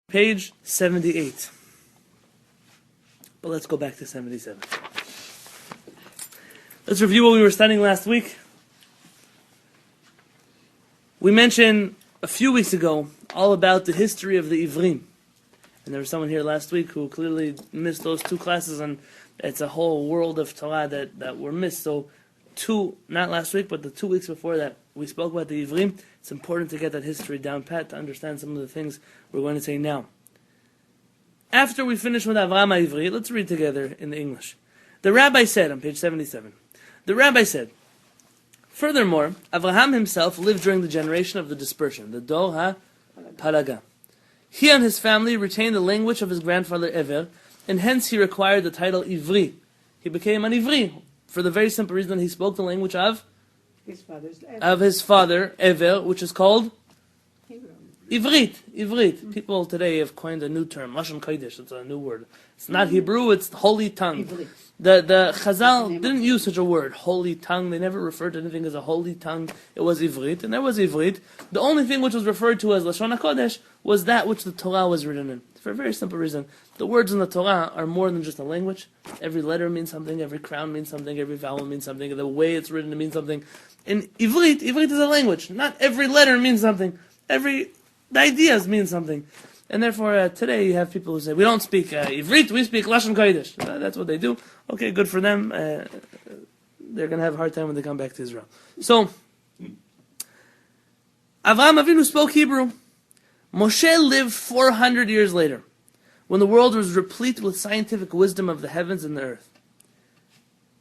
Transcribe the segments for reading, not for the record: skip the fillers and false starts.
Page 78. But let's go back to 77. Let's review what we were studying last week. We mentioned a few weeks ago all about the history of the Ivrim. And there was someone here last week who clearly missed those two classes, and it's a whole world of Torah that were missed. So not last week, but the 2 weeks before that, we spoke about the Ivrim. It's important to get that history down pat to understand some of the things we're going to say now. After we finish with Avraham Ivri, let's read together in the English. The rabbi said, on page 77, the rabbi said, furthermore, Avraham himself lived during the generation of the dispersion, the Dor HaPalaga. He and his family retained the language of his grandfather Ever, and hence he required the title Ivri. He became an Ivri, for the very simple reason that he spoke the language of his father, Ever, which is called Ivrit. People today have coined a new term, Lashon Kodesh. It's a new word. It's not Hebrew, it's holy tongue. The Chazal didn't use such a word, holy tongue. They never referred to anything as a holy tongue. It was Ivrit, and there was Ivrit. The only thing which was referred to as Lashon HaKodesh was that which the Torah was written in. For a very simple reason. The words in the Torah are more than just a language. Every letter means something, every crown means something, every vowel means something, the way it's written means something. In Ivrit is a language. Not every letter means something. The ideas mean something. And therefore, today you have people who say, we don't speak Ivrit, we speak Lashon Kodesh. That's what they do. Okay, good for them. They're going to have a hard time when they come back to Israel. So, Avraham Avinu spoke Hebrew. Moshe lived 400 years later, when the world was replete with scientific wisdom of the heavens and the earth.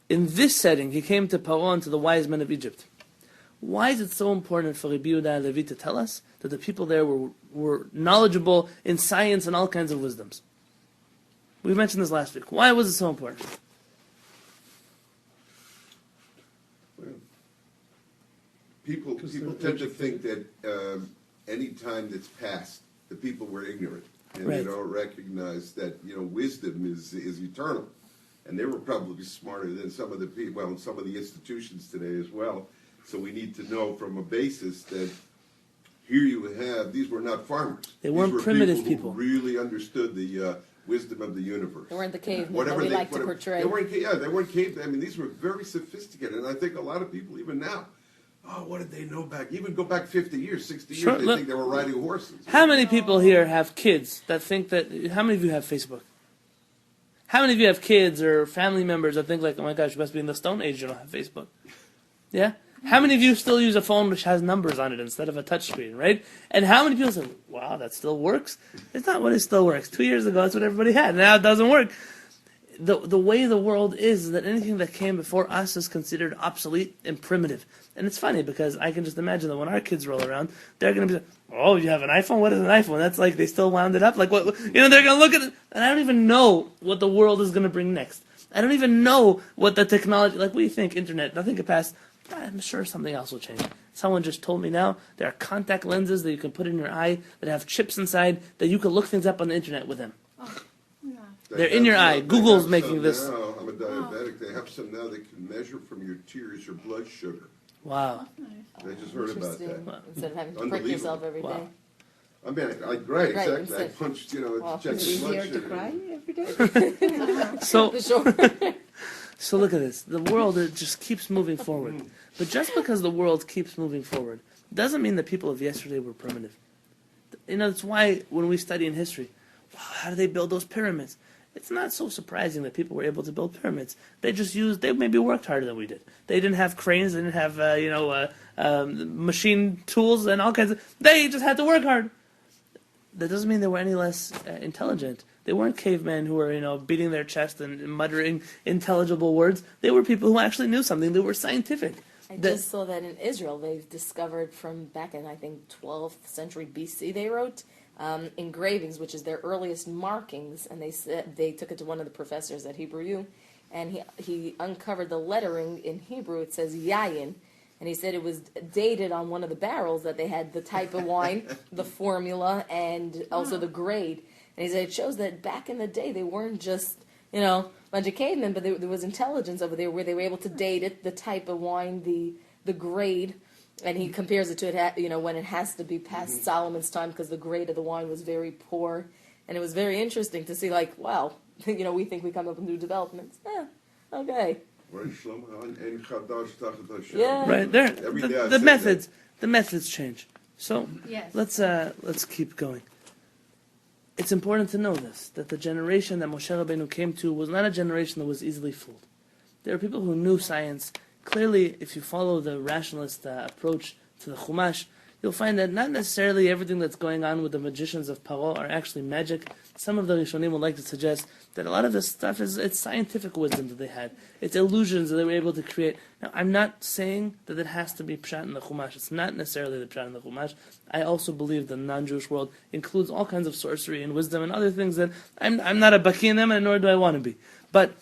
In this setting, he came to Paro and to the wise men of Egypt. Why is it so important for Rabbi Yonatan Halevy to tell us that the people there were knowledgeable in science and all kinds of wisdoms? We mentioned this last week. Why was it so important? Well, people tend to think that any time that's passed, the people were ignorant, and right. They don't recognize that wisdom is eternal, and they were probably smarter than some of the people, and some of the institutions today as well. So we need to know from a basis that here you have, these were not farmers. They weren't primitive people. Who really understood the wisdom of the universe. They weren't the cavemen that we like to portray. They weren't cavemen. I mean, these were very sophisticated. And I think a lot of people, even now, what did they know back? Even go back 50 years, 60 years, they think they were riding horses. How many people here have kids that think that, how many of you have Facebook? How many of you have kids or family members that think like, oh my gosh, you must be in the Stone Age, you don't have Facebook? Yeah? How many of you still use a phone which has numbers on it instead of a touchscreen, right? And how many people say, wow, that still works? It's not what it still works. 2 years ago, that's what everybody had. Now it doesn't work. The way the world is that anything that came before us is considered obsolete and primitive. And it's funny because I can just imagine that when our kids roll around, they're going to be like, oh, you have an iPhone? What is an iPhone? That's like they still wound it up. Like what? They're going to look at it. And I don't even know what the world is going to bring next. I don't even know what the technology, like we think internet, nothing could pass. I'm sure something else will change. Someone just told me now there are contact lenses that you can put in your eye that have chips inside that you can look things up on the internet with them. Oh, yeah. They're in your eye. Google's making this. Now, I'm a diabetic. They have some now that can measure from your tears your blood sugar. Wow. I just heard about that. Wow. Instead of having to prick yourself every day. I mean, right, exactly. I punched, check the blood sugar. To cry every day? So look at this. The world, it just keeps moving forward. But just because the world keeps moving forward doesn't mean that people of yesterday were primitive. That's why when we study in history, wow, how do they build those pyramids? It's not so surprising that people were able to build pyramids. They maybe worked harder than we did. They didn't have cranes, they didn't have, machine tools and all kinds of, they just had to work hard. That doesn't mean they were any less intelligent. They weren't cavemen who were, beating their chest and muttering intelligible words. They were people who actually knew something. They were scientific. I just saw that in Israel, they've discovered from back in, I think, 12th century BC, they wrote engravings, which is their earliest markings, and they said they took it to one of the professors at Hebrew U, and he uncovered the lettering in Hebrew. It says Yayin, and he said it was dated on one of the barrels that they had the type of wine, the formula, and also the grade. And he said it shows that back in the day they weren't just, a bunch of cavemen, but there was intelligence over there where they were able to date it, the type of wine, the grade, And he compares it to when it has to be past Solomon's time because the grade of the wine was very poor, and it was very interesting to see wow, we think we come up with new developments. Okay. Yeah. Right there, the methods change. So Yes. let's keep going. It's important to know this, that the generation that Moshe Rabbeinu came to was not a generation that was easily fooled. There are people who knew science. Clearly, if you follow the rationalist approach to the Chumash, you'll find that not necessarily everything that's going on with the magicians of Paro are actually magic. Some of the Rishonim would like to suggest that a lot of this stuff it's scientific wisdom that they had. It's illusions that they were able to create. Now, I'm not saying that it has to be Pshat in the Chumash. It's not necessarily the Pshat in the Chumash. I also believe the non-Jewish world includes all kinds of sorcery and wisdom and other things that I'm not a baki in them, and nor do I want to be. But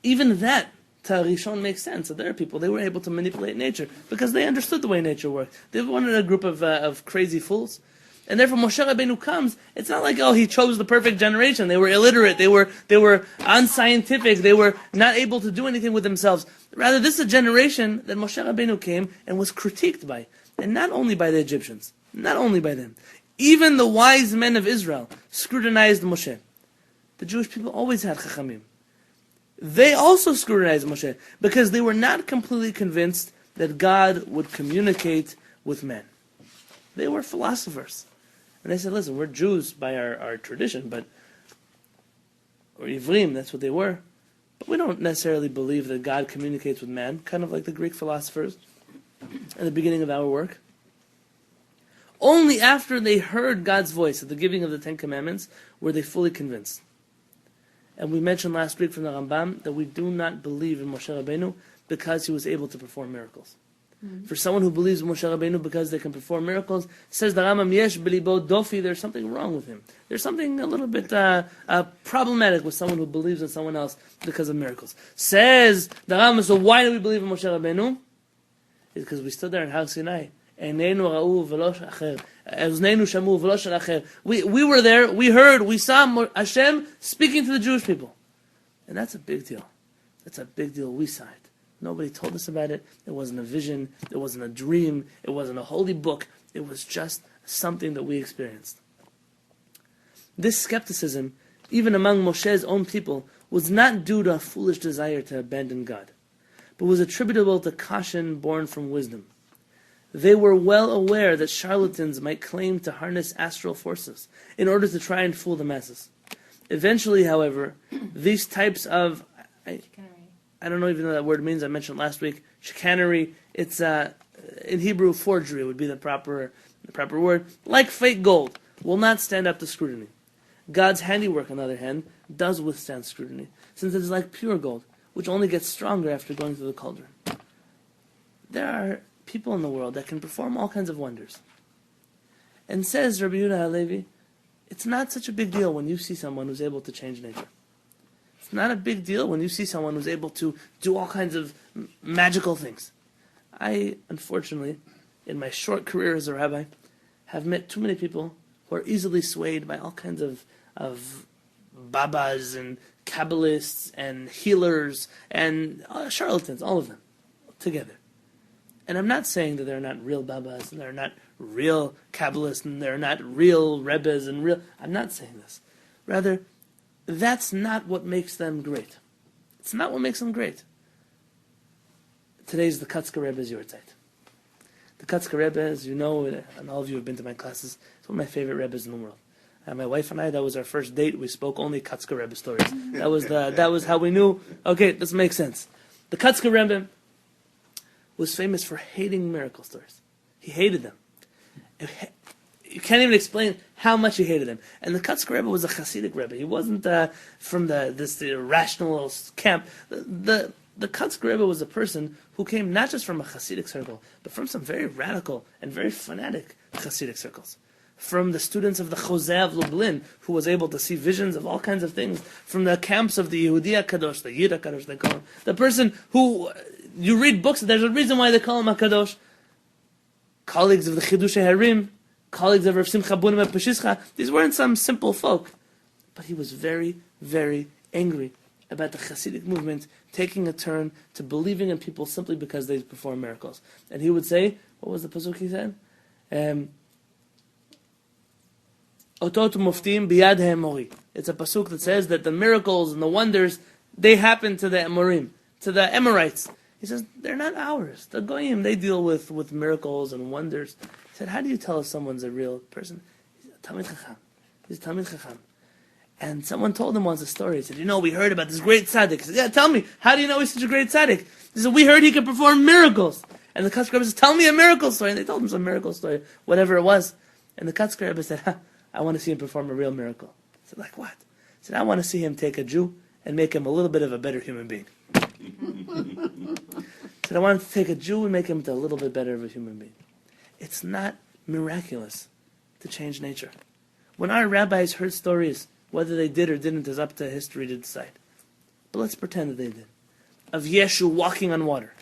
even that, to Rishon, makes sense. So there are people, they were able to manipulate nature because they understood the way nature worked. They wanted a group of crazy fools. And therefore Moshe Rabbeinu comes, it's not like, he chose the perfect generation. They were illiterate, they were unscientific, they were not able to do anything with themselves. Rather, this is a generation that Moshe Rabbeinu came and was critiqued by. And not only by the Egyptians, not only by them. Even the wise men of Israel scrutinized Moshe. The Jewish people always had Chachamim. They also scrutinized Moshe because they were not completely convinced that God would communicate with men. They were philosophers. And they said, listen, we're Jews by our tradition, or Ivrim, that's what they were. But we don't necessarily believe that God communicates with man, kind of like the Greek philosophers at the beginning of our work. Only after they heard God's voice at the giving of the Ten Commandments were they fully convinced. And we mentioned last week from the Rambam that we do not believe in Moshe Rabbeinu because he was able to perform miracles. Mm-hmm. For someone who believes in Moshe Rabbeinu because they can perform miracles, says the Rambam, Yesh b'libo dofi, there's something wrong with him. There's something a little bit problematic with someone who believes in someone else because of miracles. Says the Rambam, so why do we believe in Moshe Rabbeinu? It's because we stood there in Har Sinai. We were there, we heard, we saw Hashem speaking to the Jewish people. And that's a big deal. That's a big deal. We saw it. Nobody told us about it. It wasn't a vision. It wasn't a dream. It wasn't a holy book. It was just something that we experienced. This skepticism, even among Moshe's own people, was not due to a foolish desire to abandon God, but was attributable to caution born from wisdom. They were well aware that charlatans might claim to harness astral forces in order to try and fool the masses. Eventually, however, these types of... I don't even know what that word means. I mentioned last week. Chicanery. It's in Hebrew, forgery would be the proper word. Like fake gold, will not stand up to scrutiny. God's handiwork, on the other hand, does withstand scrutiny, since it is like pure gold, which only gets stronger after going through the cauldron. There are people in the world that can perform all kinds of wonders. And says Rabbi Yonatan Halevy, it's not such a big deal when you see someone who's able to change nature. It's not a big deal when you see someone who's able to do all kinds of magical things. I, unfortunately, in my short career as a rabbi, have met too many people who are easily swayed by all kinds of babas and Kabbalists and healers and charlatans, all of them, together. And I'm not saying that they're not real babas and they're not real Kabbalists and they're not real Rebbes and real... I'm not saying this. Rather, that's not what makes them great. It's not what makes them great. Today's the Kutzker Rebbe's Yortzeit. The Kutzker Rebbe, as you know, and all of you have been to my classes, it's one of my favorite Rebbes in the world. My wife and I, that was our first date. We spoke only Kutzker Rebbe stories. That was how we knew, okay, this makes sense. The Kutzker Rebbe was famous for hating miracle stories. He hated them. You can't even explain how much he hated them. And the Kutzker Rebbe was a Hasidic Rebbe. He wasn't from this rationalist camp. The Kutzker Rebbe was a person who came not just from a Hasidic circle, but from some very radical and very fanatic Hasidic circles. From the students of the Choseh of Lublin, who was able to see visions of all kinds of things. From the camps of the Yehudi HaKadosh, the Yid HaKadosh they call him. The person who, you read books, there's a reason why they call him HaKadosh. Colleagues of the Chidushei Harim, colleagues of Rav Simcha Bunim at Peshischa, these weren't some simple folk. But he was very, very angry about the Hasidic movement taking a turn to believing in people simply because they perform miracles. And he would say, what was the pasuk he said? Otot muftim biyad ha'emori. It's a pasuk that says that the miracles and the wonders, they happen to the Amorim, to the Amorites. He says, they're not ours. The Goyim, they deal with miracles and wonders. He said, how do you tell if someone's a real person? He's a Talmid Chacham. He's a Talmid Chacham. And someone told him once a story. He said, we heard about this great tzaddik. He said, yeah, tell me, how do you know he's such a great tzaddik? He said, we heard he could perform miracles. And the Kuzari Rebbe says, tell me a miracle story. And they told him some miracle story, whatever it was. And the Kuzari Rebbe said, I want to see him perform a real miracle. I said, like what? He said, I want to see him take a Jew and make him a little bit of a better human being. He said, I want to take a Jew and make him a little bit better of a human being. It's not miraculous to change nature. When our rabbis heard stories, whether they did or didn't is up to history to decide. But let's pretend that they did. Of Yeshu walking on water.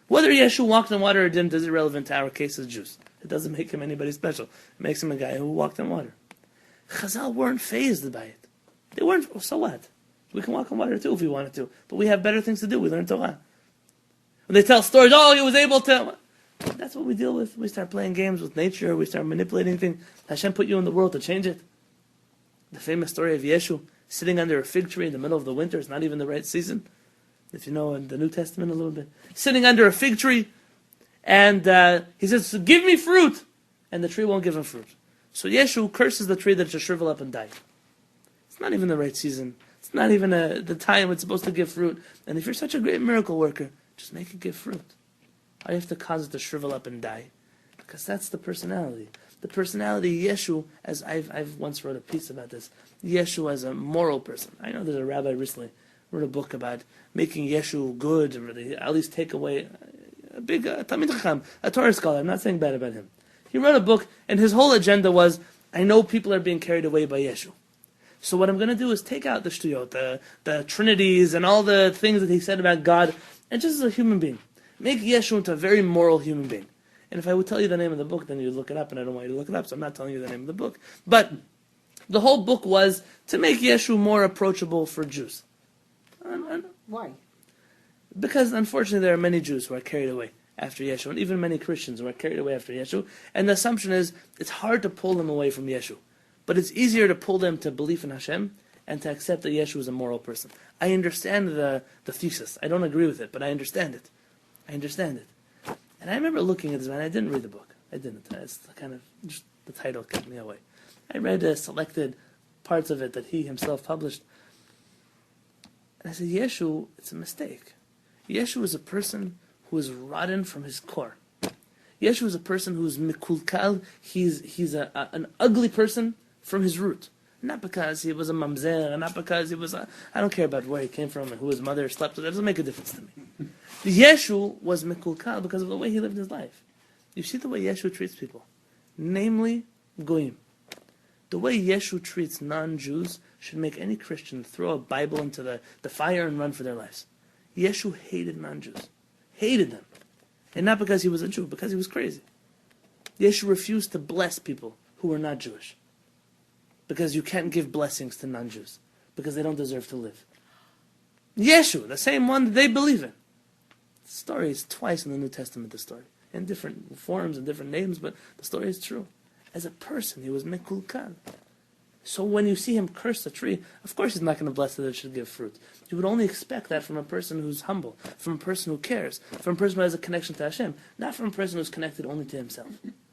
Whether Yeshu walked on water or didn't is irrelevant to our case as Jews. It doesn't make him anybody special. It makes him a guy who walked on water. Chazal weren't fazed by it. They weren't, so what? We can walk on water too if we wanted to. But we have better things to do. We learn Torah. When they tell stories, he was able to... That's what we deal with. We start playing games with nature. We start manipulating things. Hashem put you in the world to change it. The famous story of Yeshu sitting under a fig tree in the middle of the winter. It's not even the right season. If you know in the New Testament a little bit. Sitting under a fig tree. And he says, give me fruit. And the tree won't give him fruit. So Yeshu curses the tree that it should shrivel up and die. It's not even the right season. It's not even the time it's supposed to give fruit. And if you're such a great miracle worker, just make it give fruit. Why do you have to cause it to shrivel up and die? Because that's the personality. The personality, Yeshu, as I've once wrote a piece about this, Yeshu as a moral person. I know there's a rabbi recently wrote a book about making Yeshu good, or at least take away a big Talmid Chacham, a Torah scholar. I'm not saying bad about him. He wrote a book, and his whole agenda was, I know people are being carried away by Yeshu. So what I'm going to do is take out the shtuyot, the trinities, and all the things that he said about God, and just as a human being. Make Yeshu into a very moral human being. And if I would tell you the name of the book, then you'd look it up, and I don't want you to look it up, so I'm not telling you the name of the book. But the whole book was to make Yeshu more approachable for Jews. Why? Because unfortunately there are many Jews who are carried away after Yeshu, and even many Christians who are carried away after Yeshu. And the assumption is, it's hard to pull them away from Yeshu. But it's easier to pull them to belief in Hashem and to accept that Yeshu is a moral person. I understand the thesis. I don't agree with it, but I understand it. And I remember looking at this, and I didn't read the book. I didn't. It's kind of, just the title kept me away. I read selected parts of it that he himself published. And I said, Yeshu, it's a mistake. Yeshu is a person who is rotten from his core. Yeshu is a person who is mikulkal. He's an ugly person from his root. Not because he was a mamzer, not because he was I don't care about where he came from and who his mother slept with. That doesn't make a difference to me. Yeshu was mikulkal because of the way he lived his life. You see the way Yeshu treats people. Namely, goyim. The way Yeshu treats non-Jews should make any Christian throw a Bible into the fire and run for their lives. Yeshu hated non-Jews. Hated them. And not because he was a Jew, because he was crazy. Yeshu refused to bless people who were not Jewish. Because you can't give blessings to non-Jews. Because they don't deserve to live. Yeshu, the same one that they believe in. The story is twice in the New Testament, the story. In different forms and different names, but the story is true. As a person, he was mekulkal. So when you see him curse a tree, of course he's not going to bless that it should give fruit. You would only expect that from a person who's humble, from a person who cares, from a person who has a connection to Hashem, not from a person who's connected only to himself.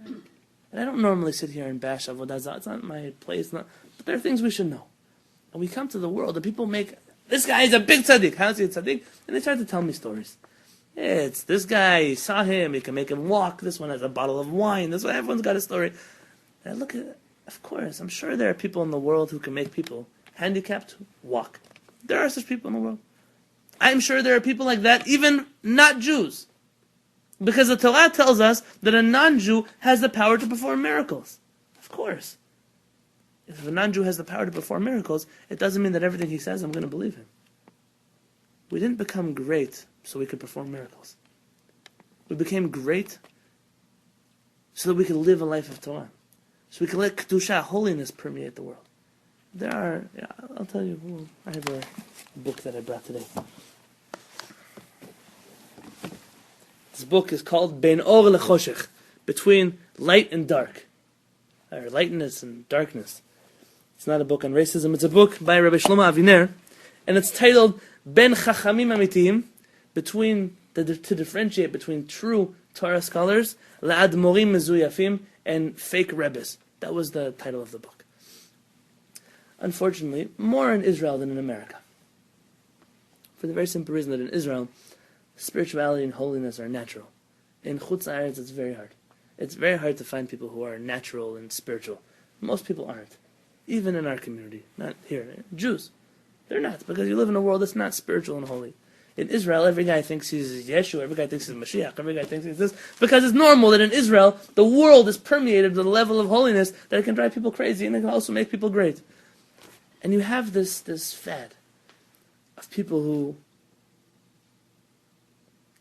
And I don't normally sit here and bash Avodah Zarah. It's not my place. But there are things we should know. And we come to the world, and people make, this guy is a big tzaddik. How is he a tzaddik? And they start to tell me stories. It's this guy, he saw him, he can make him walk. This one has a bottle of wine. This one, everyone's got a story. And I look at it, of course, I'm sure there are people in the world who can make people handicapped walk. There are such people in the world. I'm sure there are people like that, even not Jews. Because the Torah tells us that a non-Jew has the power to perform miracles. Of course. If a non-Jew has the power to perform miracles, it doesn't mean that everything he says, I'm going to believe him. We didn't become great so we could perform miracles. We became great so that we could live a life of Torah. So we could let Kedusha, holiness, permeate the world. There are, yeah, I'll tell you, I have a book that I brought today. This book is called Ben Or Lechoshech, Between Light and Dark, or Lightness and Darkness. It's not a book on racism, it's a book by Rabbi Shlomo Aviner, and it's titled Ben Chachamim Amitiyim, to differentiate between true Torah scholars, La'admorim Mezuyafim, and fake rebbes. That was the title of the book. Unfortunately, more in Israel than in America. For the very simple reason that in Israel, spirituality and holiness are natural. In Chutz La'aretz, it's very hard. It's very hard to find people who are natural and spiritual. Most people aren't. Even in our community. Not here. Jews. They're not, because you live in a world that's not spiritual and holy. In Israel, every guy thinks he's Yeshua, every guy thinks he's Mashiach, every guy thinks he's this, because it's normal that in Israel, the world is permeated to the level of holiness that it can drive people crazy, and it can also make people great. And you have this fad of people who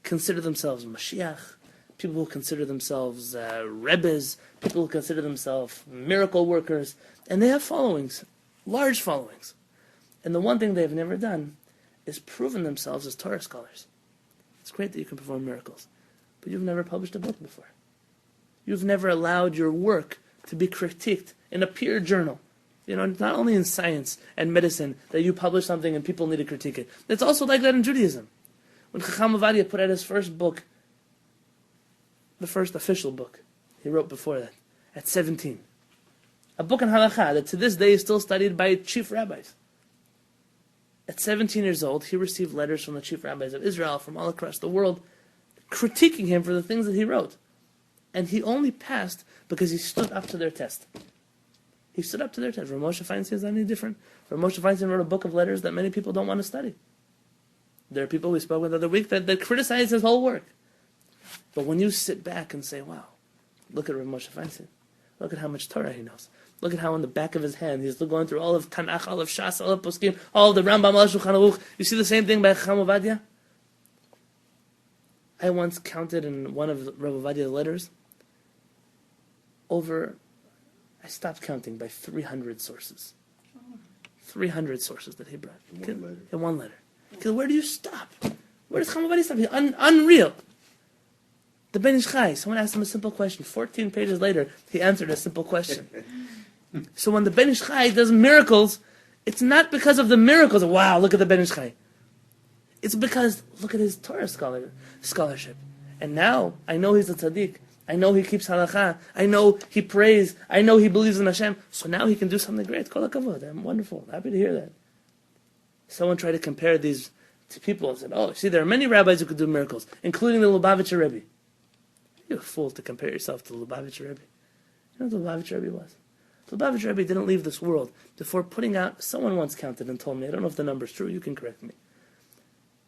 consider themselves Mashiach, people who consider themselves Rebbes, people who consider themselves miracle workers, and they have followings, large followings. And the one thing they've never done is proven themselves as Torah scholars. It's great that you can perform miracles, but you've never published a book before. You've never allowed your work to be critiqued in a peer journal. You know, not only in science and medicine that you publish something and people need to critique it. It's also like that in Judaism. When Chacham Ovadia put out his first book, the first official book he wrote before that, at 17. A book on halakha that to this day is still studied by chief rabbis. At 17 years old, he received letters from the chief rabbis of Israel from all across the world critiquing him for the things that he wrote. And he only passed because he stood up to their test. He stood up to their test. Rav Moshe Feinstein is not any different. Rav Moshe Feinstein wrote a book of letters that many people don't want to study. There are people we spoke with the other week that criticize his whole work. But when you sit back and say, wow, look at Rav Moshe Feinstein. Look at how much Torah he knows. Look at how on the back of his hand he's still going through all of Tanakh, all of Shas, all of Poskim, all of the Rambam, all of Shulchan Aruch. You see the same thing by Chacham Ovadia? I once counted in one of Rav Ovadia's letters I stopped counting by 300 sources. 300 sources that he brought. In one letter. Because where do you stop? Where does Chacham Ovadia stop? Unreal. The Ben Ish Chai, someone asked him a simple question. 14 pages later, he answered a simple question. So when the Ben Ish Chai does miracles, it's not because of the miracles. Wow, look at the Ben Ish Chai. It's because, look at his Torah scholarship. And now, I know he's a tzaddik. I know he keeps halakha. I know he prays. I know he believes in Hashem. So now he can do something great. Kol hakavod. I'm wonderful. Happy to hear that. Someone tried to compare these to people and said, oh, see, there are many rabbis who could do miracles, including the Lubavitcher Rebbe. You're a fool to compare yourself to the Lubavitcher Rebbe. You know what the Lubavitcher Rebbe was? The Lubavitcher Rebbe didn't leave this world before putting out, someone once counted and told me, I don't know if the number's true, you can correct me,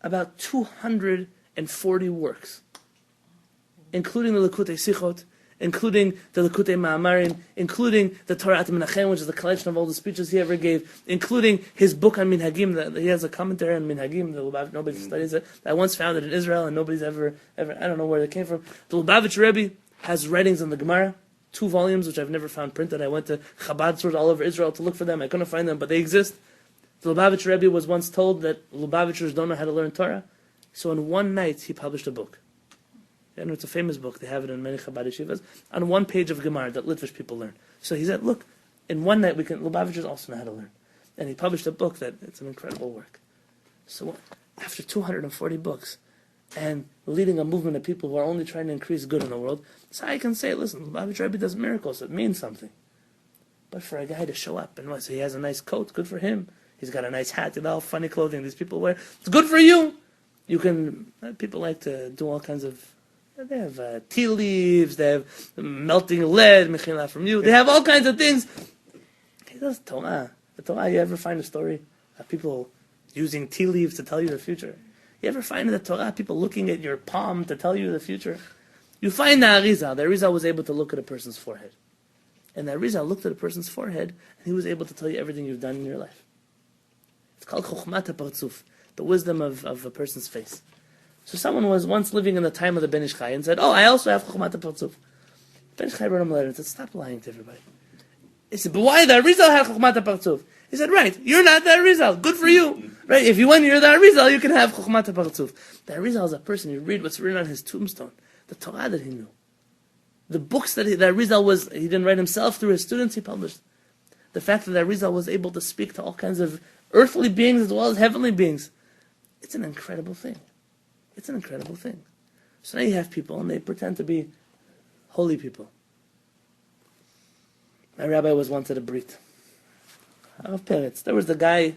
about 240 works, including the Likutei Sichot, including the Likutei Ma'amarim, including the Torah Menachem, which is the collection of all the speeches he ever gave, including his book on Minhagim. He has a commentary on Minhagim. Nobody studies it. I once found it in Israel, and nobody's ever, I don't know where it came from. The Lubavitch Rebbe has writings on the Gemara, 2 volumes, which I've never found printed. I went to Chabad stores all over Israel to look for them. I couldn't find them, but they exist. The Lubavitch Rebbe was once told that Lubavitchers don't know how to learn Torah, so in one night he published a book. And it's a famous book. They have it in many Chabad yeshivas. On one page of Gemara that Litvish people learn. So he said, look, in one night Lubavitchers also know how to learn. And he published a book that it's an incredible work. So after 240 books, and leading a movement of people who are only trying to increase good in the world, so I can say, listen, Lubavitch Rebbe does miracles. It means something. But for a guy to show up and so he has a nice coat, good for him. He's got a nice hat, all funny clothing these people wear. It's good for you. You can, people like to do all kinds of, they have tea leaves, they have melting lead, mechila from you. They have all kinds of things. He does Torah. The Torah, you ever find a story of people using tea leaves to tell you the future? You ever find in the Torah people looking at your palm to tell you the future? You find the Arizal. The Arizal was able to look at a person's forehead. And the Arizal looked at a person's forehead, and he was able to tell you everything you've done in your life. It's called Chokhmat HaPartzuf, the wisdom of a person's face. So someone was once living in the time of the Ben Ish Chai and said, oh, I also have Chokhmat HaPartzuf. Ben Ish Chai wrote him a letter and said, stop lying to everybody. He said, but why the Arizal had Chokhmat HaPartzuf? He said, right, you're not the Arizal. Good for you. Right? If you want, you're the Arizal, you can have Chokhmat HaPartzuf. The Arizal is a person, you read what's written on his tombstone, the Torah that he knew. The books that the Arizal was, he didn't write himself, through his students he published. The fact that the Arizal was able to speak to all kinds of earthly beings as well as heavenly beings. It's an incredible thing. It's an incredible thing. So now you have people, and they pretend to be holy people. My rabbi was once at a brit of Peretz. There was the guy,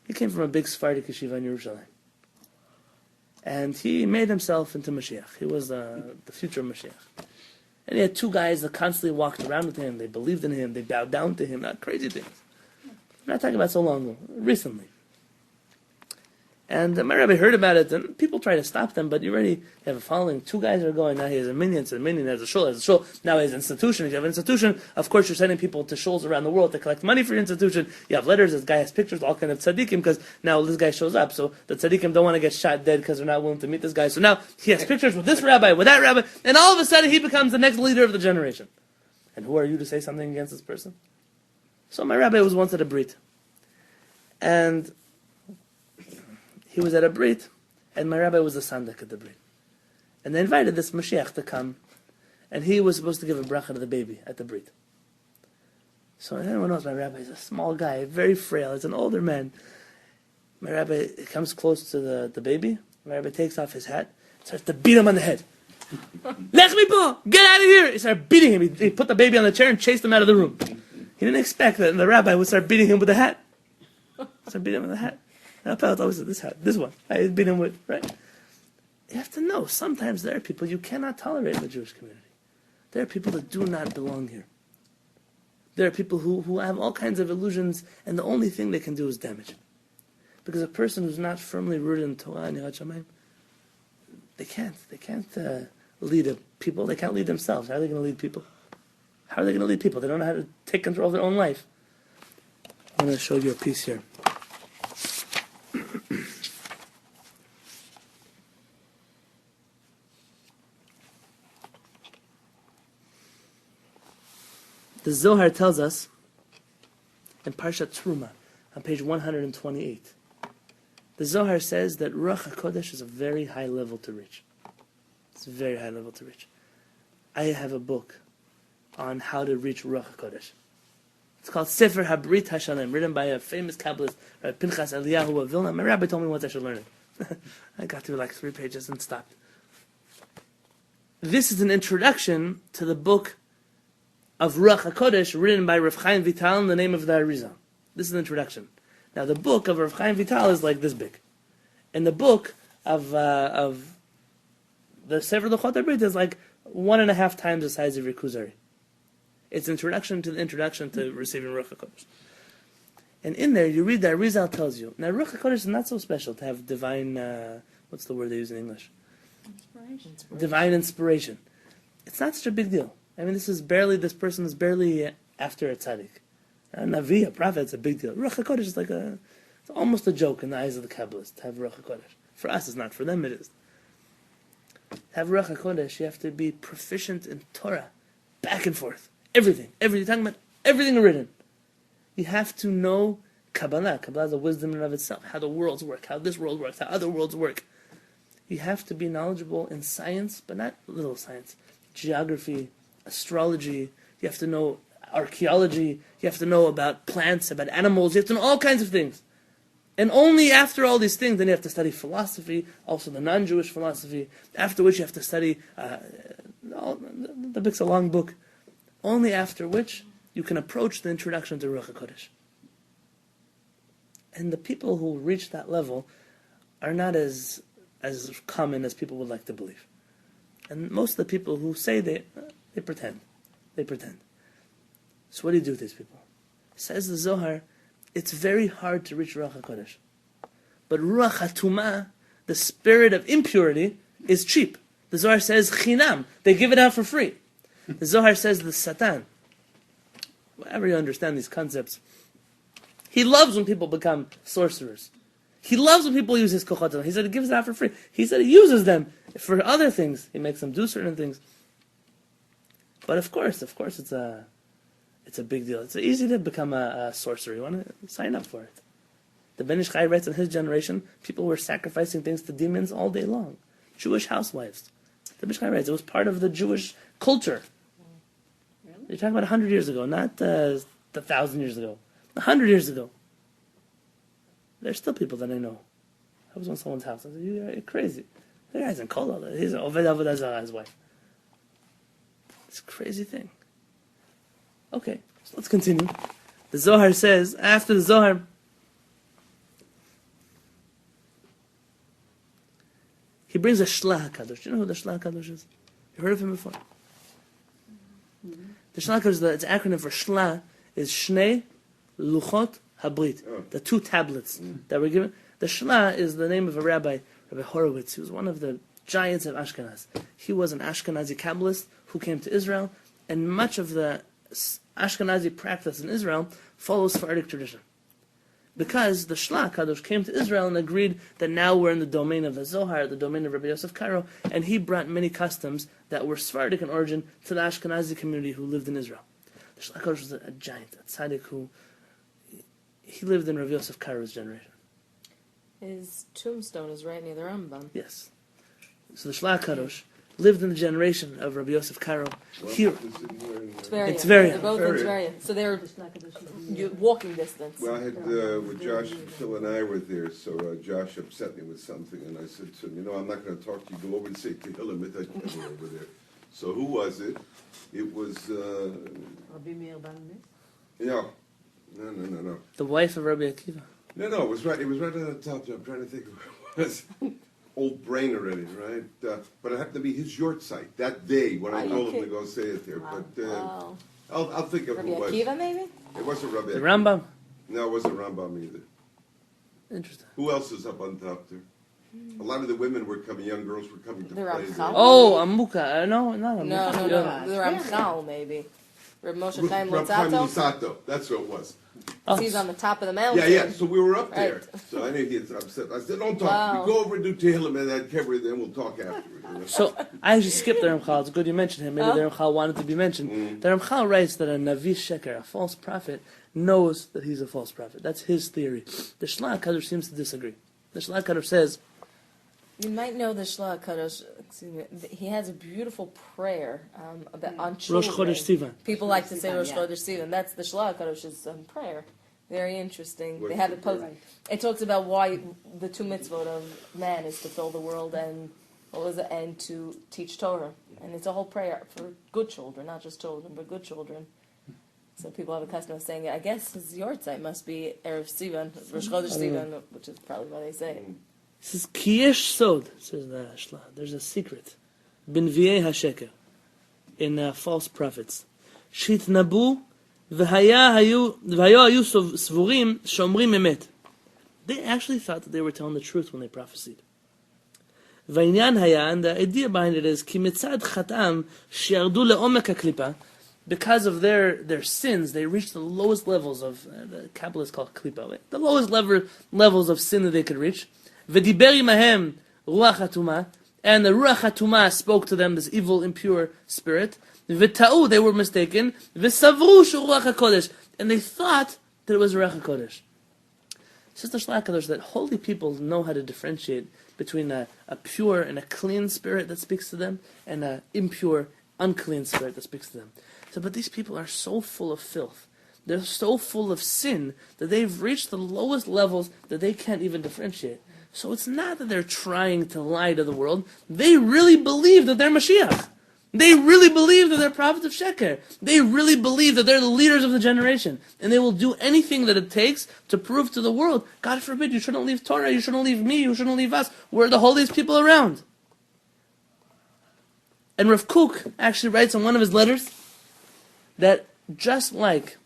he came from a big Sephardic yeshiva in Yerushalayim. And he made himself into Mashiach. He was the future Mashiach. And he had two guys that constantly walked around with him. They believed in him. They bowed down to him. Not crazy things. I'm not talking about so long ago. Recently. And my rabbi heard about it, and people try to stop them, but you already have a following. Two guys are going, now he has a minyan, so a minyan has a shul, now he has an institution. If you have an institution, of course you're sending people to shuls around the world to collect money for your institution. You have letters, this guy has pictures, all kind of tzaddikim, because now this guy shows up, so the tzaddikim don't want to get shot dead because they're not willing to meet this guy. So now he has pictures with this rabbi, with that rabbi, and all of a sudden he becomes the next leader of the generation. And who are you to say something against this person? So my rabbi was once at a brit. And he was at a brit, and my rabbi was a sandak at the brit. And they invited this Mashiach to come, and he was supposed to give a bracha to the baby at the brit. So everyone knows my rabbi is a small guy, very frail, he's an older man. My rabbi comes close to the baby, my rabbi takes off his hat, starts to beat him on the head. Lech mipo! Get out of here! He started beating him. He put the baby on the chair and chased him out of the room. He didn't expect that the rabbi would start beating him with the hat. Start beating him with the hat. I felt always this one. I beat him with, right? You have to know, sometimes there are people you cannot tolerate in the Jewish community. There are people that do not belong here. There are people who have all kinds of illusions, and the only thing they can do is damage it. Because a person who's not firmly rooted in Torah and HaShamayim, they can't lead people. They can't lead themselves. How are they going to lead people? How are they going to lead people? They don't know how to take control of their own life. I'm going to show you a piece here. The Zohar tells us in Parshat Truma, on page 128, the Zohar says that Ruach HaKodesh is a very high level to reach. It's a very high level to reach. I have a book on how to reach Ruach HaKodesh. It's called Sefer HaBrit HaShalem, written by a famous Kabbalist, Rabbi Pinchas Eliyahu of Vilna. My rabbi told me once I should learn it. I got through like 3 pages and stopped. This is an introduction to the book of Ruach HaKodesh, written by Rav Chaim Vital in the name of the Arizal. This is an introduction. Now, the book of Rav Chaim Vital is like this big. And the book of the Sefer Luchot HaBrit is like 1.5 times the size of your Kuzari. It's an introduction to the introduction to receiving Ruach HaKodesh. And in there, you read that Arizal tells you. Now, Ruach HaKodesh is not so special to have divine, what's the word they use in English? Inspiration. Divine inspiration. It's not such a big deal. I mean, this person is barely after a tzaddik. A Navi, a prophet, it's a big deal. Ruach HaKodesh is like it's almost a joke in the eyes of the Kabbalists to have Ruach HaKodesh. For us, it's not. For them, it is. To have Ruach HaKodesh, you have to be proficient in Torah, back and forth. Everything. You're talking about everything written. You have to know Kabbalah. Kabbalah is a wisdom in and of itself. How the worlds work, how this world works, how other worlds work. You have to be knowledgeable in science, but not little science. Geography, astrology, you have to know archaeology, you have to know about plants, about animals, you have to know all kinds of things. And only after all these things, then you have to study philosophy, also the non-Jewish philosophy, after which you have to study, the book's a long book, only after which you can approach the introduction to Ruach HaKodesh. And the people who reach that level are not as common as people would like to believe. And most of the people who say they pretend. They pretend. So what do you do with these people? Says the Zohar, it's very hard to reach Ruach HaKodesh. But Ruach HaTumah, the spirit of impurity, is cheap. The Zohar says, Chinam. They give it out for free. The Zohar says the Satan, whatever you understand these concepts, he loves when people become sorcerers. He loves when people use his kochot. He said he gives it out for free. He said he uses them for other things. He makes them do certain things. But of course, it's It's a big deal. It's easy to become a sorcerer. You want to sign up for it. The Ben Ish Chai writes in his generation, people were sacrificing things to demons all day long. Jewish housewives. The Ben Ish Chai writes, it was part of the Jewish culture. Really? You're talking about 100 years ago, not the 1,000 years ago. 100 years ago. There's still people that I know. I was on someone's house. I said, you're crazy. The guy's in Kola. He's an Oved Avodah Zarah, his wife. It's a crazy thing. Okay, so let's continue. The Zohar says, after the Zohar, he brings a Shlah HaKadosh. Do you know who the Shlah HaKadosh is? You heard of him before? Mm-hmm. The Shlah HaKadosh, its acronym for Shlah is Shnei Luchot Habrit, the two tablets that were given. The Shlah is the name of a rabbi, Rabbi Horowitz. He was one of the giants of Ashkenaz. He was an Ashkenazi Kabbalist who came to Israel, and much of the Ashkenazi practice in Israel follows Sephardic tradition. Because the Shlah Kadosh came to Israel and agreed that now we're in the domain of the Zohar, the domain of Rabbi Yosef Karo, and he brought many customs that were Sephardic in origin to the Ashkenazi community who lived in Israel. The Shlah Kadosh was a giant, a tzaddik who he lived in Rabbi Yosef Karo's generation. His tombstone is right near the Rambam. Yes. So the Shlah Kadosh lived in the generation of Rabbi Yosef Karo. Here, Tveria. It's Tveria. They're both in Tveria. Tveria. So they're walking distance. Well, I had, with Josh, Phil and I were there, so Josh upset me with something, and I said to him, I'm not going to talk to you, go over and say Kehillat over there. So who was it? It was, Rabbi Meir Balanese? no. the wife of Rabbi Akiva. No, it was right on the top there. I'm trying to think of who it was. Old brain already, right? But it happened to be his yurt site that day when I told him to go say it there. Wow. But Wow. I'll think of Rabbi who it was. Akiva, maybe? It wasn't Rabbi The Akiva. Rambam. No, it wasn't Rambam either. Interesting. Who else is up on top there? A lot of the women were coming, young girls were coming to The play Ramchal? there. Oh, Amuka. No, not Amuka. No. The Ramchal, maybe. Reb Moshe Chaim Reb Chaim Lutzato. Luzzatto, that's what it was. Oh. He's on the top of the mountain. Yeah, so we were up there. Right. So I knew he was upset. I said, don't talk. Wow. We go over and do Tehillim and that Kevri, then we'll talk afterwards. So I actually skipped the Ramchal. It's good you mentioned him. Maybe Oh. the Ramchal wanted to be mentioned. The Ramchal writes that a Navi Sheker, a false prophet, knows that he's a false prophet. That's his theory. The Shlah HaKadosh seems to disagree. The Shlah HaKadosh says, You might know the Shlah Kadosh. He has a beautiful prayer about on Rosh children. Chodesh Sivan. People like to say Sivan, Rosh yeah. Chodesh Sivan. That's the Shlah Kadosh's prayer. Very interesting. What's They have the it posted. prayer? It talks about why the two mitzvot of man is to fill the world and and to teach Torah. And it's a whole prayer for good children, not just children, but good children. So people have a custom of saying it. I guess his yortzeit must be Erev Sivan, Rosh Chodesh Sivan, which is probably why they say it. This is Kiyesh Sod, says the Shlah. There's a secret. Binviei HaSheker. In false prophets. Shitnabu v'hayo hayu svurim shomrim emet. They actually thought that they were telling the truth when they prophesied. V'inyan haya, and the idea behind it is, ki mitzad chatam shiardu le'omek ha'klipa, because of their sins, they reached the lowest levels of, the Kabbalists call it klipa, right? The lowest levels of sin that they could reach. V'diber imahem ruach hatuma, and the ruach hatuma spoke to them, this evil, impure spirit. V'ta'u, they were mistaken. V'savru ruach hakodesh, and they thought that it was ruach hakodesh. Says the Shlah HaKadosh that holy people know how to differentiate between a pure and a clean spirit that speaks to them and an impure, unclean spirit that speaks to them. So, but these people are so full of filth, they're so full of sin that they've reached the lowest levels that they can't even differentiate. So it's not that they're trying to lie to the world. They really believe that they're Mashiach. They really believe that they're prophets of Sheker. They really believe that they're the leaders of the generation. And they will do anything that it takes to prove to the world, God forbid, you shouldn't leave Torah, you shouldn't leave me, you shouldn't leave us. We're the holiest people around. And Rav Kook actually writes in one of his letters that just like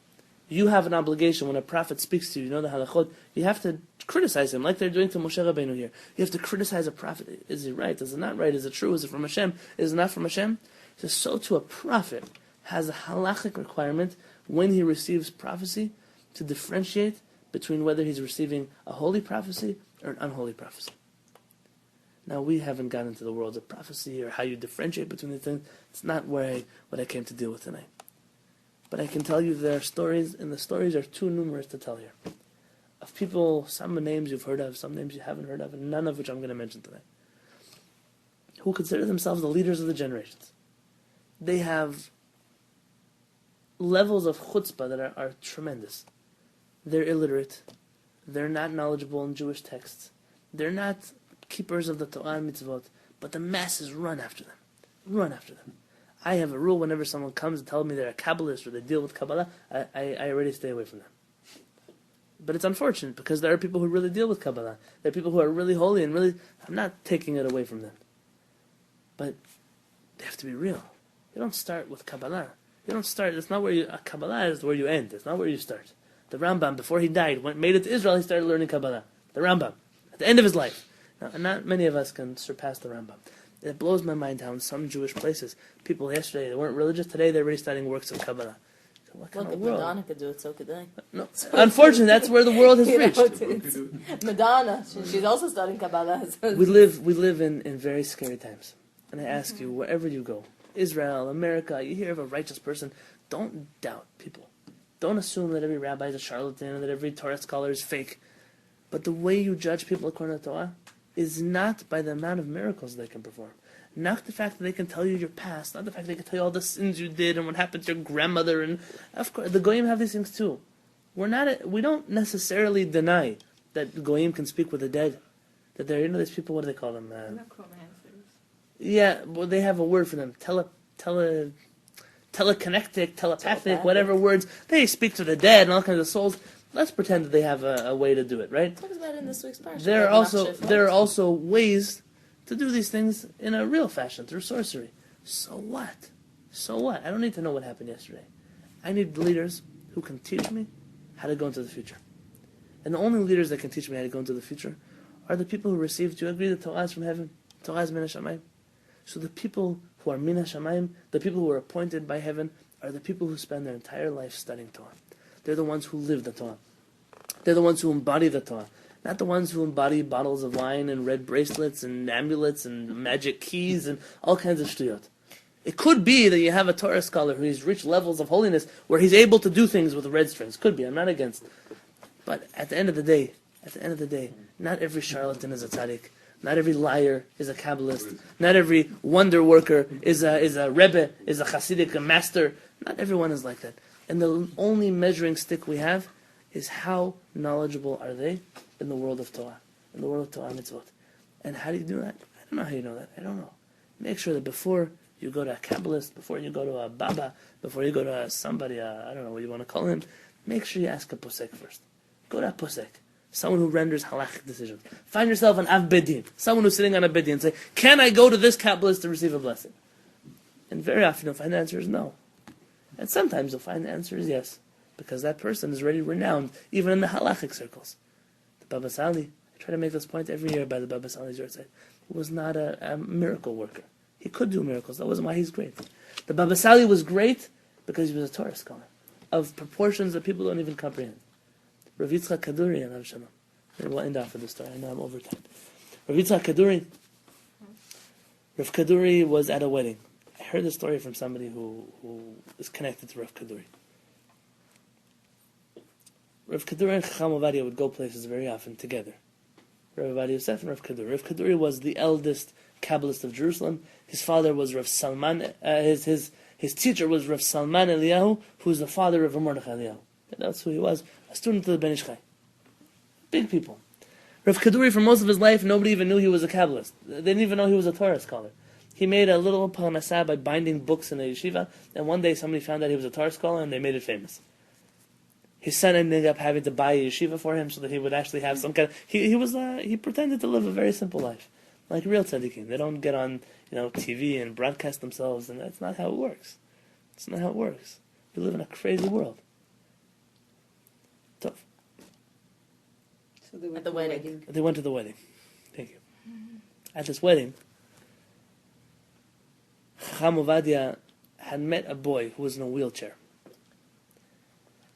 you have an obligation when a prophet speaks to you, you know the halachot, you have to criticize him, like they're doing to Moshe Rabbeinu here. You have to criticize a prophet. Is he right? Is it not right? Is it true? Is it from Hashem? Is it not from Hashem? He says, so too a prophet has a halachic requirement when he receives prophecy to differentiate between whether he's receiving a holy prophecy or an unholy prophecy. Now, we haven't gotten into the world of prophecy or how you differentiate between the things. It's not what I came to deal with tonight. But I can tell you there are stories, and the stories are too numerous to tell here, of people, some names you've heard of, some names you haven't heard of, and none of which I'm going to mention today, who consider themselves the leaders of the generations. They have levels of chutzpah that are tremendous. They're illiterate. They're not knowledgeable in Jewish texts. They're not keepers of the Torah and mitzvot, but the masses run after them. Run after them. I have a rule whenever someone comes and tells me they're a Kabbalist or they deal with Kabbalah, I already stay away from them. But it's unfortunate because there are people who really deal with Kabbalah. There are people who are really holy and really, I'm not taking it away from them. But they have to be real. You don't start with Kabbalah. You don't start, it's not where you, Kabbalah is where you end. It's not where you start. The Rambam, before he died, made it to Israel, he started learning Kabbalah. The Rambam, at the end of his life. Now, and not many of us can surpass the Rambam. It blows my mind how in some Jewish places, people yesterday, they weren't religious, today they're already studying works of Kabbalah. So what kind of world? Madonna could do it, so could I. No. Unfortunately, that's where the world has You know, reached. Madonna, she's also studying Kabbalah. We live in very scary times. And I ask you, wherever you go, Israel, America, you hear of a righteous person, don't doubt people. Don't assume that every rabbi is a charlatan and that every Torah scholar is fake. But the way you judge people according to the Torah is not by the amount of miracles they can perform. Not the fact that they can tell you your past, not the fact that they can tell you all the sins you did and what happened to your grandmother. And of course, the Goyim have these things too. We don't necessarily deny that Goyim can speak with the dead. That they're, these people, what do they call them? Necromancers. Yeah, well, they have a word for them. Telekinetic, telepathic, whatever words. They speak to the dead and all kinds of souls. Let's pretend that they have a way to do it, right? Talk about it in this week's parsha. There are also ways to do these things in a real fashion, through sorcery. So what? So what? I don't need to know what happened yesterday. I need leaders who can teach me how to go into the future. And the only leaders that can teach me how to go into the future are the people who received, do you agree, the Torah is from heaven? Torah is min HaShamayim. So the people who are min HaShamayim, the people who are appointed by heaven, are the people who spend their entire life studying Torah. They're the ones who live the Torah. They're the ones who embody the Torah. Not the ones who embody bottles of wine and red bracelets and amulets and magic keys and all kinds of shtuyot. It could be that you have a Torah scholar who has reached levels of holiness where he's able to do things with red strings. Could be, I'm not against. But at the end of the day, not every charlatan is a tzaddik. Not every liar is a Kabbalist. Not every wonder worker is a Rebbe, is a Hasidic, a master. Not everyone is like that. And the only measuring stick we have is how knowledgeable are they in the world of Torah, in the world of Torah mitzvot. And how do you do that? I don't know how you know that. I don't know. Make sure that before you go to a Kabbalist, before you go to a Baba, before you go to somebody, I don't know what you want to call him, make sure you ask a posek first. Go to a posek. Someone who renders halachic decisions. Find yourself an Av Bedin, someone who's sitting on a Bedin and say, can I go to this Kabbalist to receive a blessing? And very often you'll find the answer is no. And sometimes you'll find the answer is yes, because that person is already renowned, even in the halachic circles. The Baba Sali, I try to make this point every year by the Baba Sali's yahrzeit, was not a miracle worker. He could do miracles, that wasn't why he's great. The Baba Sali was great because he was a Torah scholar, of proportions that people don't even comprehend. Rav Yitzchak Kaduri, and Rav Shalom. And we'll end off with the story, I know I'm over time. Rav Yitzchak Kaduri, Rav Kaduri was at a wedding. I heard the story from somebody who is connected to Rav Kaduri. Rav Kaduri and Chacham Ovadia would go places very often together. Rav Ovadia Yosef and Rav Kaduri. Rav Kaduri was the eldest Kabbalist of Jerusalem. His father was Rav Salman. His teacher was Rav Salman Eliyahu, who was the father of Rav Mordechai Eliyahu. That's who he was. A student of the Ben Ish Chai. Big people. Rav Kaduri, for most of his life, nobody even knew he was a Kabbalist. They didn't even know he was a Torah scholar. He made a little parnasah by binding books in a yeshiva, and one day somebody found out he was a Torah scholar, and they made it famous. His son ended up having to buy a yeshiva for him so that he would actually have some kind of... He pretended to live a very simple life, like real tzaddikim. They don't get on TV and broadcast themselves, and that's not how it works. It's not how it works. We live in a crazy world. Tough. So they went At the to wedding. They went to the wedding. Thank you. At this wedding, Chacham Ovadia had met a boy who was in a wheelchair.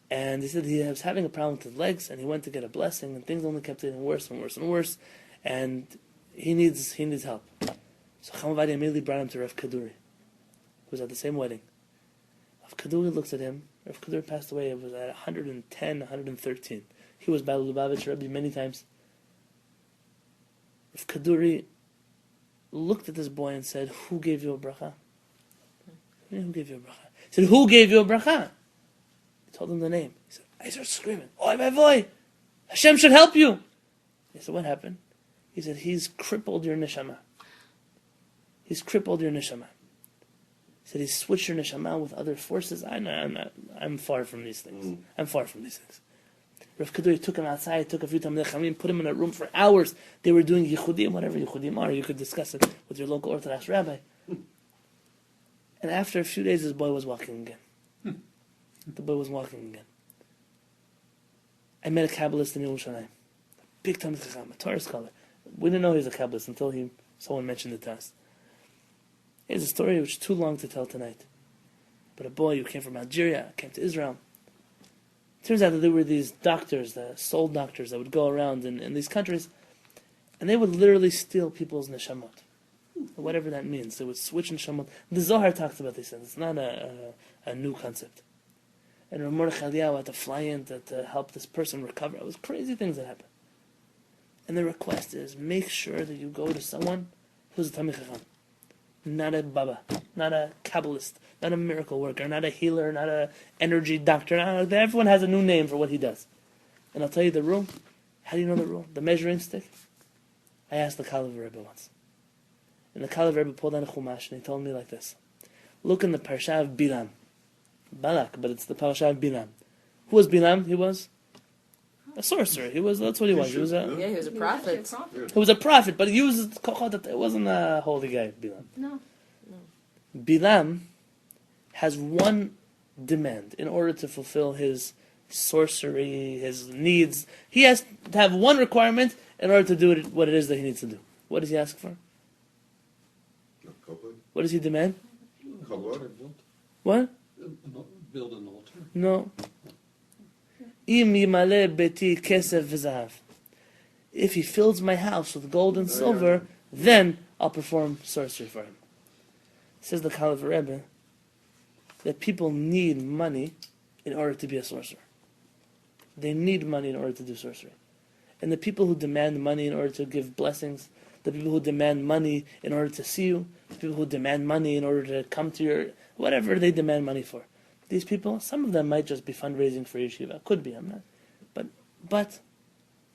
And he said he was having a problem with his legs, and he went to get a blessing, and things only kept getting worse and worse and worse, and he needs help. So Chacham Ovadia immediately brought him to Rav Kaduri, who was at the same wedding. Rav Kaduri looks at him, Rav Kuzari passed away. It was at 110, 113. He was by Lubavitch Rebbe many times. Rav Kuzari looked at this boy and said, "Who gave you a bracha?" Who gave you a bracha? He said, "Who gave you a bracha?" He told him the name. He said, I started screaming, "Oy vey voy! Hashem should help you!" He said, "What happened?" He said, "He's crippled your neshama. He's crippled your neshama." He said, "He's switched your neshama with other forces." I'm far from these things. I'm far from these things. Rav Kuzari took him outside, took a few Talmidei Chachamim, put him in a room for hours. They were doing yichudim, whatever yichudim are. You could discuss it with your local Orthodox rabbi. And after a few days, this boy was walking again. The boy was walking again. I met a Kabbalist in Yerushalayim. A big Talmid Chacham, a Torah scholar. We didn't know he was a Kabbalist until someone mentioned it to us. Here's a story which is too long to tell tonight. But a boy who came from Algeria, came to Israel. Turns out that there were these doctors, the soul doctors, that would go around in these countries, and they would literally steal people's neshamot. Whatever that means. They would switch neshamot. The Zohar talks about these things. It's not a new concept. And Rav Mordechai Eliyahu had to fly in to help this person recover. It was crazy things that happened. And the request is, make sure that you go to someone who's a Talmid Chacham. Not a Baba, not a Kabbalist, not a miracle worker, not a healer, not a energy doctor. Everyone has a new name for what he does. And I'll tell you the rule. How do you know the rule? The measuring stick? I asked the Kalef Rebbe once. And the Kalef Rebbe pulled out a Chumash and he told me like this. Look in the Parsha of Bilam. Balak, but it's the Parsha of Bilam. Who was Bilam? He was a sorcerer. That's what he was. He was a prophet. He was a prophet, but he used kochot. It wasn't a holy guy, Bilam. No. Bilam has one demand in order to fulfill his sorcery, his needs. He has to have one requirement in order to do what it is that he needs to do. What does he ask for? What does he demand? What? Build an altar. No. Im yimale beti kesef v'zahav. If he fills my house with gold and silver, then I'll perform sorcery for him. Says the Kalef Rebbe that people need money in order to be a sorcerer. They need money in order to do sorcery. And the people who demand money in order to give blessings, the people who demand money in order to see you, the people who demand money in order to come to your, whatever they demand money for. These people, some of them might just be fundraising for yeshiva. Could be, I'm not. But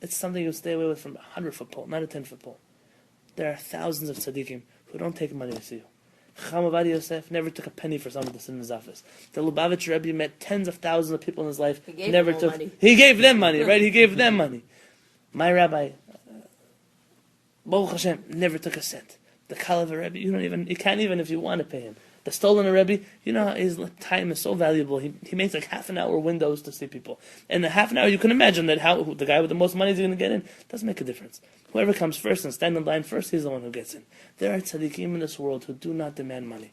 it's something you stay away with from a 100-foot pole, not a 10-foot pole. There are thousands of tzaddikim who don't take money to see you. Chacham Ovadia Yosef never took a penny for someone to sit in his office. The Lubavitch Rebbe met tens of thousands of people in his life. He gave them money. He gave them money, right? He gave them money. My rabbi, Baruch Hashem, never took a cent. The Kalef Rebbe, you can't even if you want to pay him. The stolen Rebbe, his time is so valuable. He makes like half an hour windows to see people. And the half an hour, you can imagine that the guy with the most money is going to get in. Doesn't make a difference. Whoever comes first and stands in line first, he's the one who gets in. There are tzaddikim in this world who do not demand money.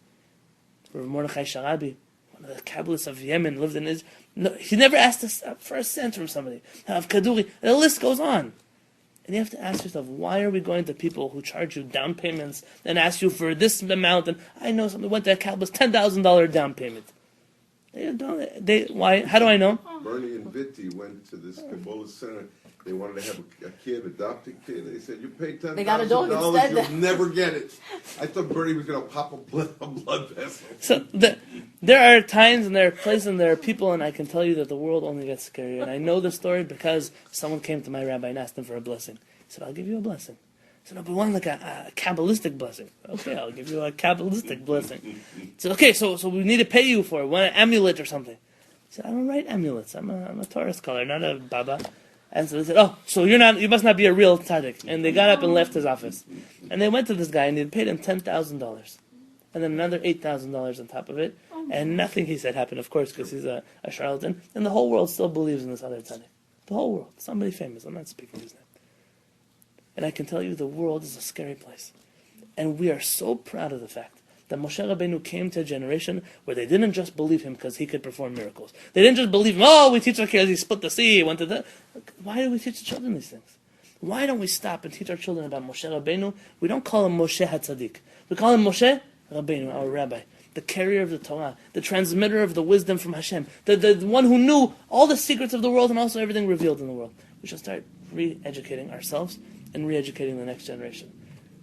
Rav Mordechai Sharabi, one of the Kabbalists of Yemen, lived in Israel. No, he never asked for a cent from somebody. Of Kaduri, the list goes on. And you have to ask yourself, why are we going to people who charge you down payments and ask you for this amount? And I know somebody went to a Kabbalist, $10,000 down payment. Why? How do I know? Bernie and Vitti went to this Kabbalah center. They wanted to have a kid, adopt a kid. They said, you pay $10,000, They got a dog instead. you'll never get it. I thought Bernie was going to pop a blood vessel. So there are times and there are places and there are people, and I can tell you that the world only gets scarier. And I know the story because someone came to my rabbi and asked him for a blessing. He said, I'll give you a blessing. I said, no, but we want like a Kabbalistic blessing. Okay, I'll give you a Kabbalistic blessing. He said, okay, so we need to pay you for it. We want an amulet or something. I said, I don't write amulets. I'm a Torah scholar, not a Baba. And so they said, oh, so you must not be a real tzaddik. And they got up and left his office. And they went to this guy and they paid him $10,000. And then another $8,000 on top of it. And nothing, he said, happened, of course, because he's a charlatan. And the whole world still believes in this other tzaddik. The whole world. Somebody famous. I'm not speaking his name. And I can tell you the world is a scary place. And we are so proud of the fact that Moshe Rabbeinu came to a generation where they didn't just believe him because he could perform miracles. They didn't just believe him, we teach our kids, he split the sea, he went to the... Why do we teach the children these things? Why don't we stop and teach our children about Moshe Rabbeinu? We don't call him Moshe HaTzadik. We call him Moshe Rabbeinu, our rabbi. the carrier of the Torah, the transmitter of the wisdom from Hashem, the one who knew all the secrets of the world and also everything revealed in the world. We shall start re-educating ourselves and re-educating the next generation.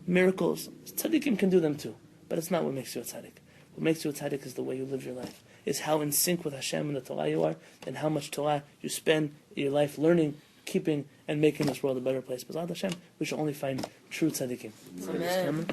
Miracles, tzaddikim can do them too, but it's not what makes you a tzaddik. What makes you a tzaddik is the way you live your life. Is how in sync with Hashem and the Torah you are, and how much Torah you spend your life learning, keeping, and making this world a better place. B'ezrat Hashem, we shall only find true tzaddikim. Amen.